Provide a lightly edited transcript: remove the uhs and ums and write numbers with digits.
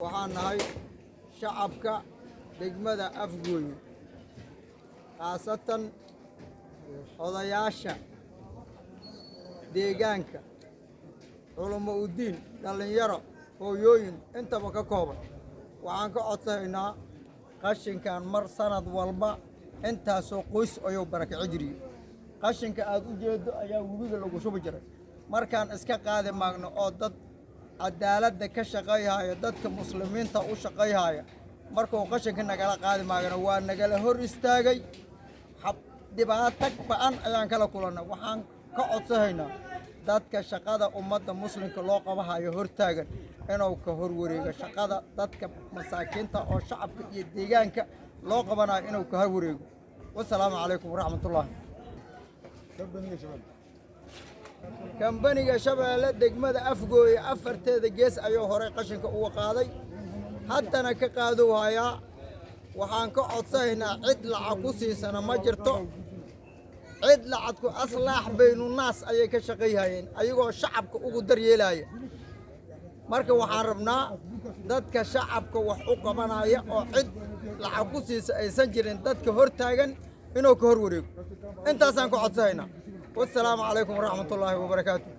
waxaan nahay shacabka degmada Afgooye khaasatan odayaasha deegaanka culamo u diin dhalinyaro hooyooyin intaba ka kooban waxaan ka codsanaynaa qashinkan mar sanad walba intaasoo qoys ayuu barakaci jiray qashinka aad u jeedo ayaa webiga lagu shubi jiray markaan iska qaadi maagno oo dad cadaaladda ka shaqeeyaya dadka muslimiinta u shaqeeyaya markuu qashinka nagala qaadi maagno waa nagala hor istaagay dhibaato ba'an ayaan kala kulannay waxaan ka codsanaynaa dadka shaqada ummadda muslimka loo qabahayo hortaagan inuu ka hor wareego shaqada dadka masaakiinta oo shacabka iyo deegaanka loo qabanayo inuu ka hor wareego wassalaamu calaykum waraxmatullaahi kambaniga Shabeelle degmada Afgooye afarteeda gees ayuu hore qashinka uga qaaday haddana ka qaaduu hayaa waxaan ka codsanaynaa cid lacag ku siisana ma jirto cid lacagku aslaax baynu naas ayay ka shaqeeyayeen ayagoo shacabka ugu daryeelaya marka waxaan rabnaa dadka shacabka wax u qabanaya oo cid lacag ku siisa aysan jirin dadka hortaagan inuu ka hor wareego intaasaan ka codsanaynaa والسلام عليكم ورحمة الله وبركاته.